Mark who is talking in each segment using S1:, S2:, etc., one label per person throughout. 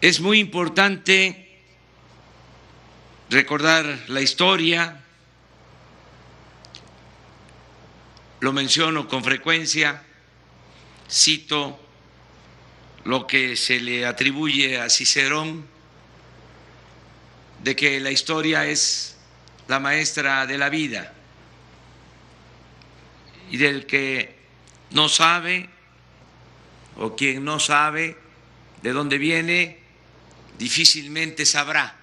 S1: Es muy importante recordar la historia, lo menciono con frecuencia, cito lo que se le atribuye a Cicerón, de que la historia es la maestra de la vida y del que no sabe o quien no sabe de dónde viene, difícilmente sabrá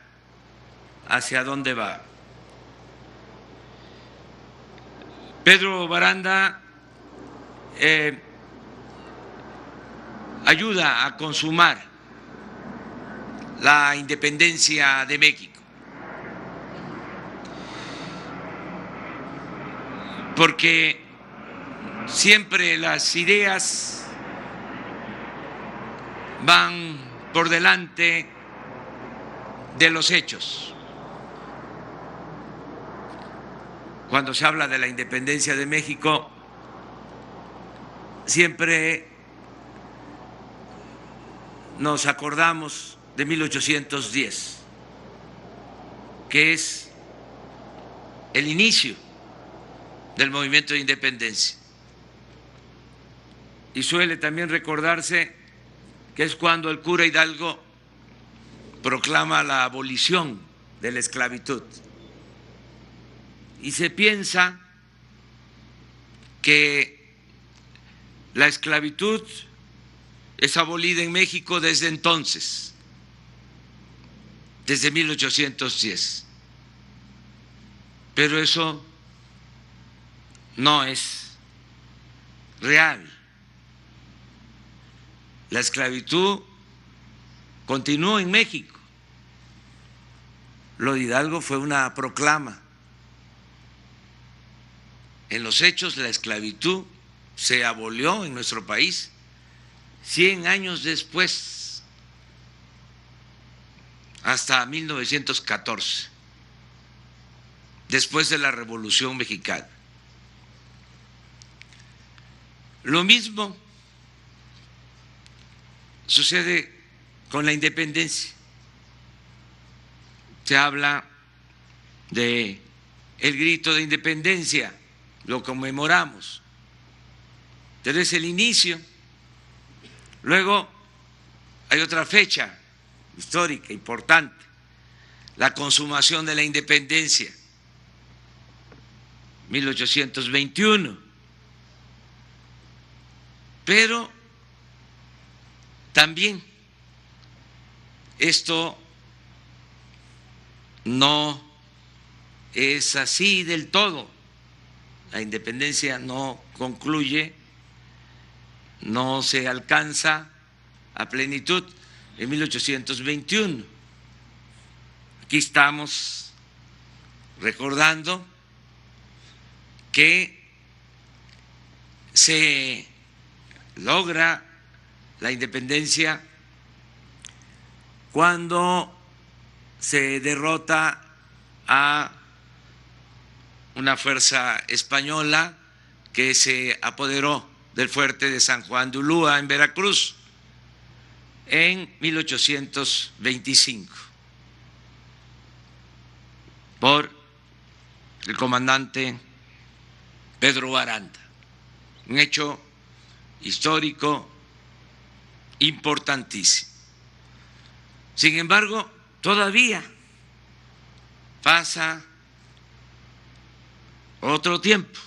S1: hacia dónde va. Pedro Baranda ayuda a consumar la independencia de México, porque siempre las ideas van por delante de los hechos. Cuando se habla de la independencia de México, siempre nos acordamos de 1810, que es el inicio del movimiento de independencia. Y suele también recordarse que es cuando el cura Hidalgo proclama la abolición de la esclavitud. Y se piensa que la esclavitud es abolida en México desde entonces, desde 1810. Pero eso no es real. La esclavitud continuó en México. Lo de Hidalgo fue una proclama. En los hechos, la esclavitud se abolió en nuestro país 100 años después, hasta 1914, después de la Revolución Mexicana. Lo mismo sucede con la independencia. Se habla de el grito de independencia, lo conmemoramos, pero es el inicio. Luego hay otra fecha histórica importante, la consumación de la independencia, 1821. Pero también esto no es así del todo. La independencia no concluye, no se alcanza a plenitud en 1821. Aquí estamos recordando que se logra la independencia cuando se derrota a una fuerza española que se apoderó del fuerte de San Juan de Ulúa en Veracruz en 1825 por el comandante Pedro Baranda, un hecho histórico importantísimo. Sin embargo, todavía pasa otro tiempo,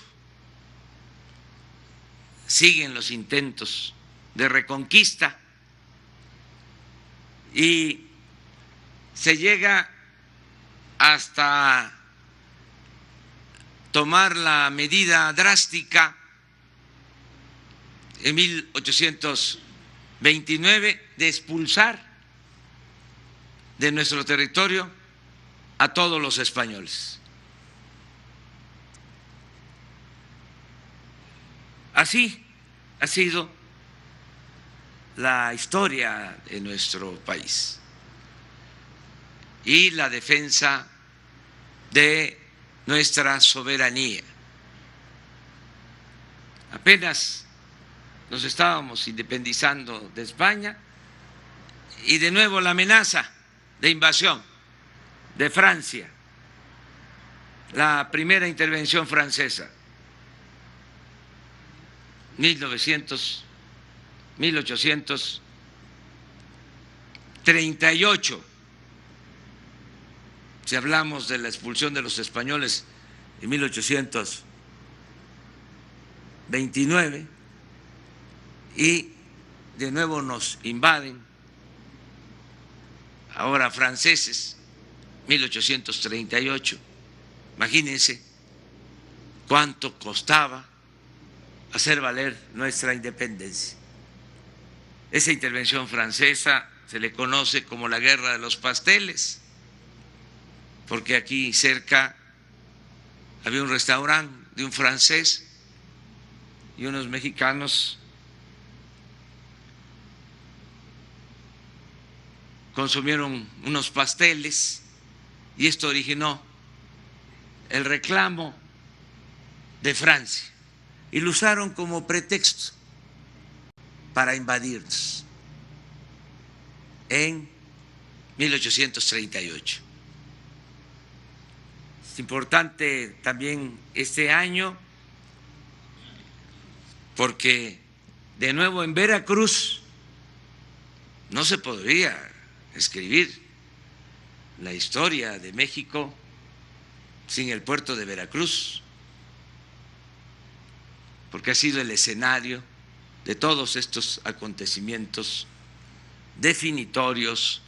S1: siguen los intentos de reconquista y se llega hasta tomar la medida drástica en 1829 de expulsar de nuestro territorio a todos los españoles. Así ha sido la historia de nuestro país y la defensa de nuestra soberanía. Apenas nos estábamos independizando de España Y de nuevo la amenaza de invasión de Francia, la primera intervención francesa, 1838. Si hablamos de la expulsión de los españoles en 1829, y de nuevo nos invaden, ahora franceses, 1838. Imagínense cuánto costaba hacer valer nuestra independencia. Esa intervención francesa se le conoce como la Guerra de los Pasteles, porque aquí cerca había un restaurante de un francés y unos mexicanos consumieron unos pasteles y esto originó el reclamo de Francia y lo usaron como pretexto para invadirnos en 1838. Es importante también este año porque de nuevo en Veracruz no se podría escribir la historia de México sin el puerto de Veracruz, porque ha sido el escenario de todos estos acontecimientos definitorios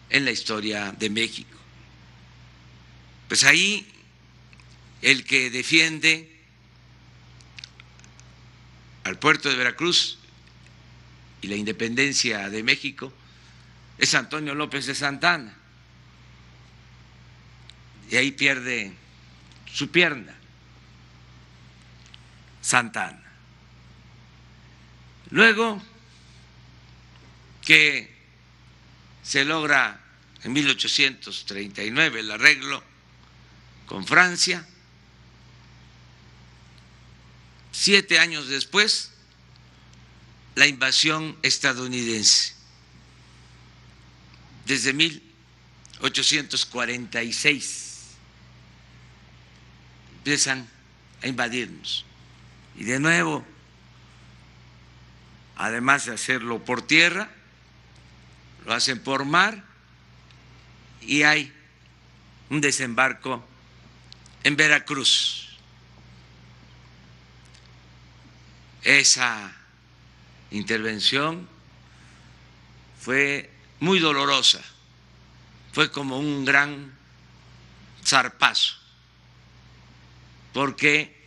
S1: en la historia de México. Pues ahí el que defiende al puerto de Veracruz y la independencia de México es Antonio López de Santa Anna, y ahí pierde su pierna Santa Anna. Luego que se logra en 1839 el arreglo con Francia, 7 años después la invasión estadounidense. Desde 1846 empiezan a invadirnos y de nuevo, además de hacerlo por tierra, lo hacen por mar y hay un desembarco en Veracruz. Esa intervención fue muy dolorosa, fue como un gran zarpazo, porque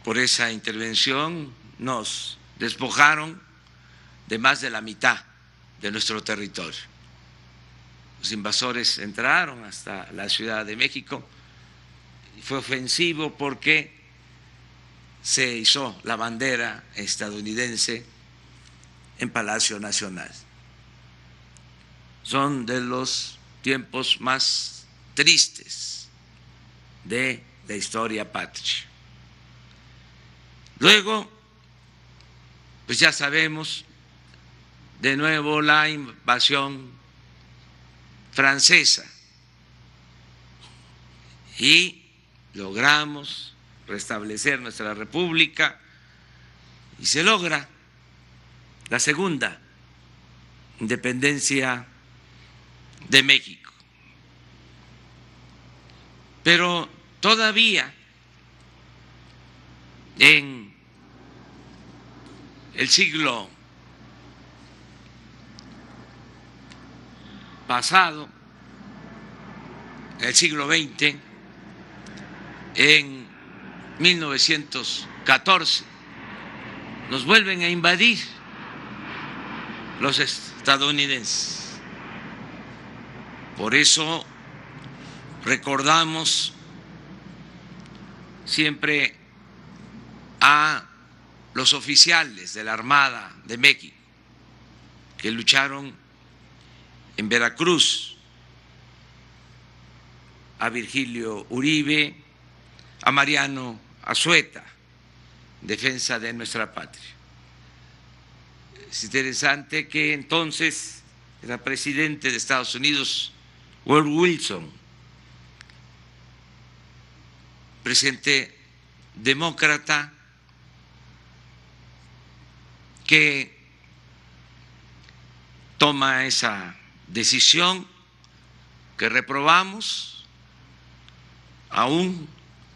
S1: por esa intervención nos despojaron de más de la mitad de nuestro territorio. Los invasores entraron hasta la Ciudad de México y fue ofensivo porque se izó la bandera estadounidense en Palacio Nacional. Son de los tiempos más tristes de la historia patria. Luego, pues ya sabemos, de nuevo la invasión francesa y logramos restablecer nuestra república y se logra la segunda independencia de México. Pero todavía en el siglo pasado, el siglo XX, en 1914, nos vuelven a invadir los estadounidenses. Por eso recordamos siempre a los oficiales de la Armada de México que lucharon en Veracruz, a Virgilio Uribe, a Mariano Azueta, defensa de nuestra patria. es interesante que entonces era presidente de Estados Unidos Woodrow Wilson, presidente demócrata, que toma esa decisión que reprobamos, aún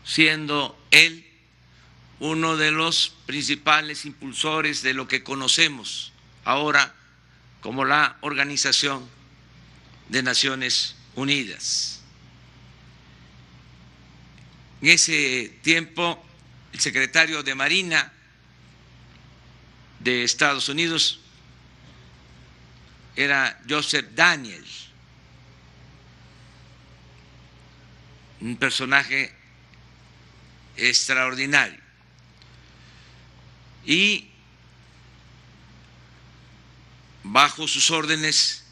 S1: siendo él uno de los principales impulsores de lo que conocemos ahora como la Organización de Naciones Unidas. En ese tiempo, el secretario de Marina de Estados Unidos era Joseph Daniel, un personaje extraordinario. Y bajo sus órdenes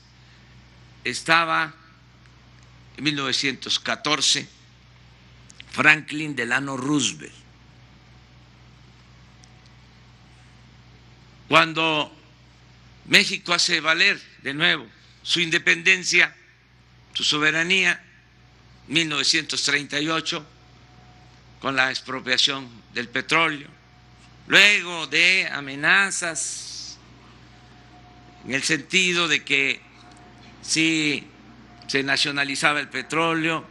S1: estaba en 1914 Franklin Delano Roosevelt. Cuando México hace valer de nuevo su independencia, su soberanía, 1938, con la expropiación del petróleo, luego de amenazas en el sentido de que si se nacionalizaba el petróleo,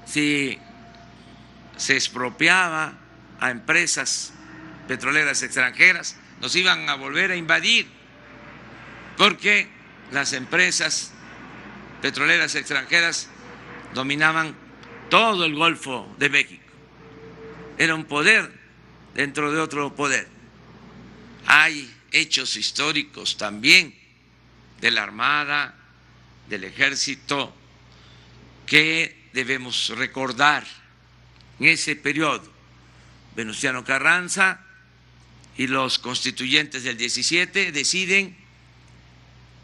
S1: si se expropiaba a empresas petroleras extranjeras, nos iban a volver a invadir, porque las empresas petroleras extranjeras dominaban todo el Golfo de México. Era un poder dentro de otro poder. Hay hechos históricos también de la Armada, del Ejército, que debemos recordar. En ese periodo, Venustiano Carranza y los constituyentes del 17 deciden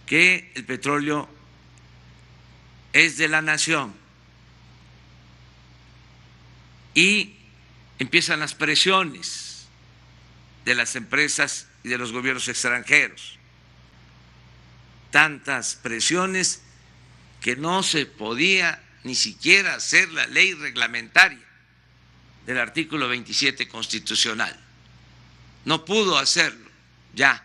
S1: que el petróleo es de la nación y empiezan las presiones de las empresas y de los gobiernos extranjeros. Tantas presiones que no se podía ni siquiera hacer la ley reglamentaria del artículo 27 constitucional. No pudo hacerlo ya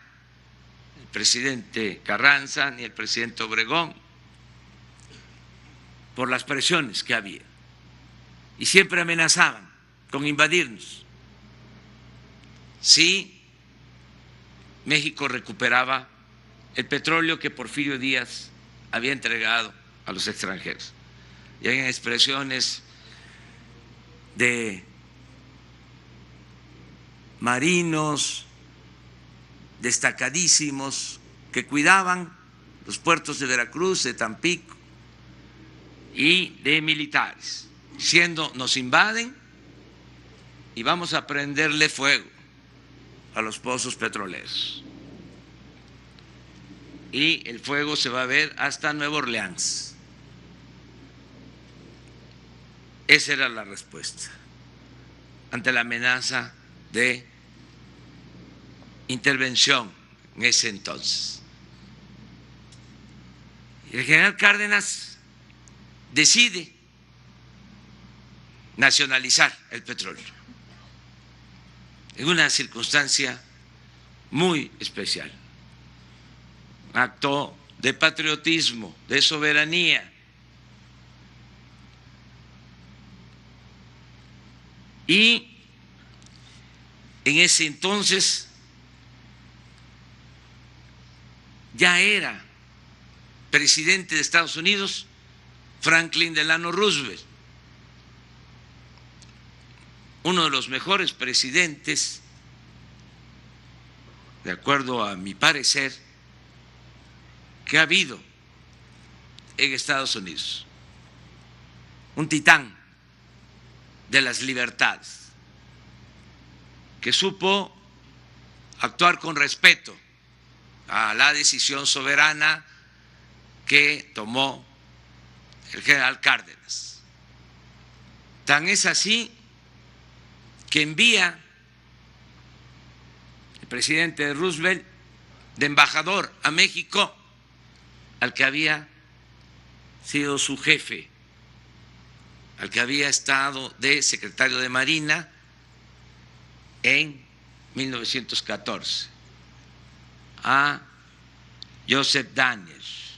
S1: el presidente Carranza ni el presidente Obregón por las presiones que había. Y siempre amenazaban con invadirnos si México recuperaba el petróleo que Porfirio Díaz había entregado a los extranjeros. Y hay expresiones de marinos destacadísimos que cuidaban los puertos de Veracruz, de Tampico, y de militares, diciendo: nos invaden y vamos a prenderle fuego a los pozos petroleros. Y el fuego se va a ver hasta Nueva Orleans. Esa era la respuesta ante la amenaza de intervención en ese entonces. Y el general Cárdenas decide nacionalizar el petróleo en una circunstancia muy especial, acto de patriotismo, de soberanía. Y en ese entonces ya era presidente de Estados Unidos Franklin Delano Roosevelt, uno de los mejores presidentes, de acuerdo a mi parecer, que ha habido en Estados Unidos. Un titán de las libertades, que supo actuar con respeto a la decisión soberana que tomó el general Cárdenas. Tan es así que envía el presidente Roosevelt de embajador a México al que había sido su jefe, al que había estado de secretario de Marina en 1914, a Joseph Daniels.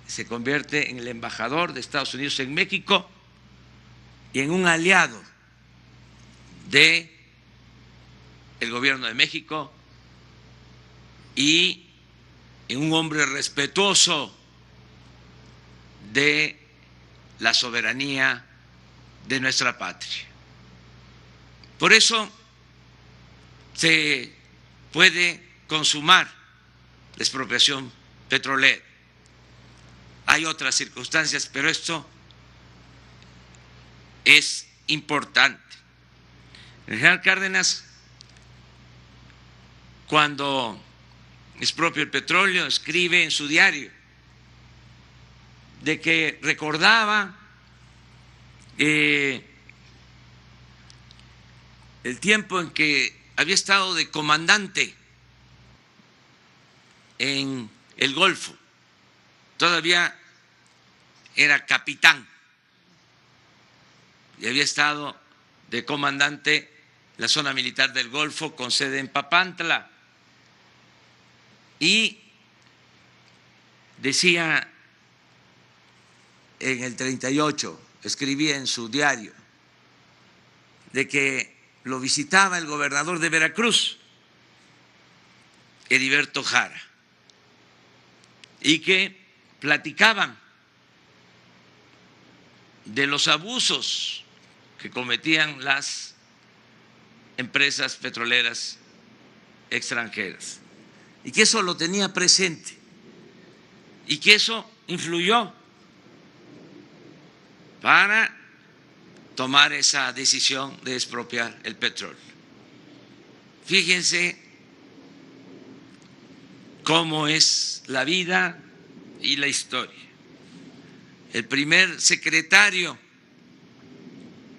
S1: Se convierte en el embajador de Estados Unidos en México y en un aliado del gobierno de México y en un hombre respetuoso de la soberanía de nuestra patria. Por eso se puede consumar la expropiación petrolera. Hay otras circunstancias, pero esto es importante. El general Cárdenas, cuando expropia el petróleo, escribe en su diario de que recordaba el tiempo en que había estado de comandante en el Golfo, todavía era capitán y había estado de comandante en la zona militar del Golfo con sede en Papantla, y decía en el 38, escribía en su diario, de que lo visitaba el gobernador de Veracruz, Heriberto Jara, y que platicaban de los abusos que cometían las empresas petroleras extranjeras, y que eso lo tenía presente, y que eso influyó para tomar esa decisión de expropiar el petróleo. Fíjense cómo es la vida y la historia. El primer secretario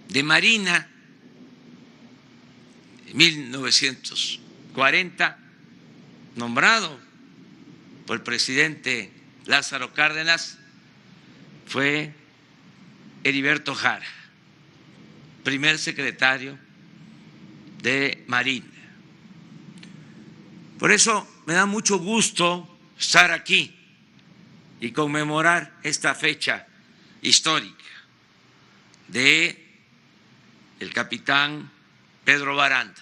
S1: de Marina, en 1940, nombrado por el presidente Lázaro Cárdenas, fue Heriberto Jara, primer secretario de Marina. Por eso me da mucho gusto estar aquí y conmemorar esta fecha histórica de el capitán Pedro Baranda.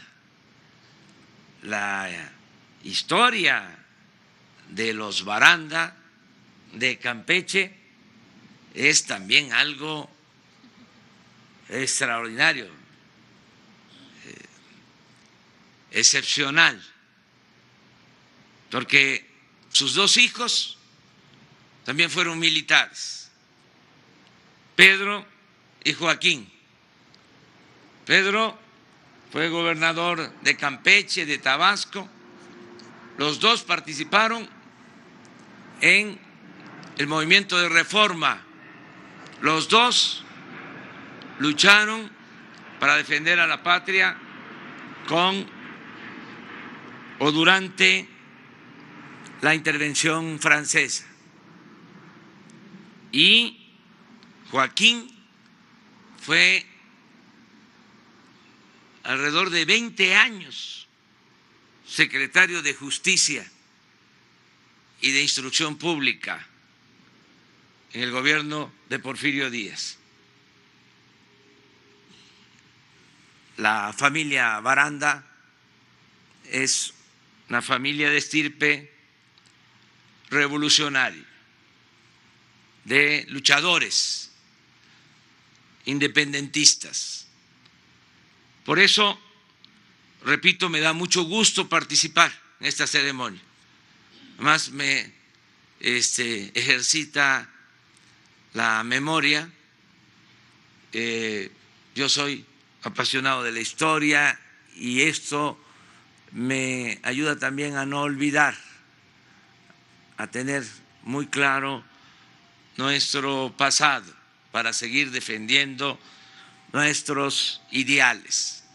S1: La historia de los Baranda de Campeche es también algo extraordinario, excepcional, porque sus dos hijos también fueron militares, Pedro y Joaquín. Pedro fue gobernador de Campeche, de Tabasco. Los dos participaron en el movimiento de reforma. Los dos lucharon para defender a la patria con o durante la intervención francesa. Y Joaquín fue alrededor de 20 años secretario de Justicia y de Instrucción Pública en el gobierno de Porfirio Díaz. La familia Baranda es una familia de estirpe revolucionaria, de luchadores independentistas. Por eso, repito, me da mucho gusto participar en esta ceremonia. Además, me ejercita la memoria. Yo soy apasionado de la historia y esto me ayuda también a no olvidar, a tener muy claro nuestro pasado para seguir defendiendo nuestros ideales.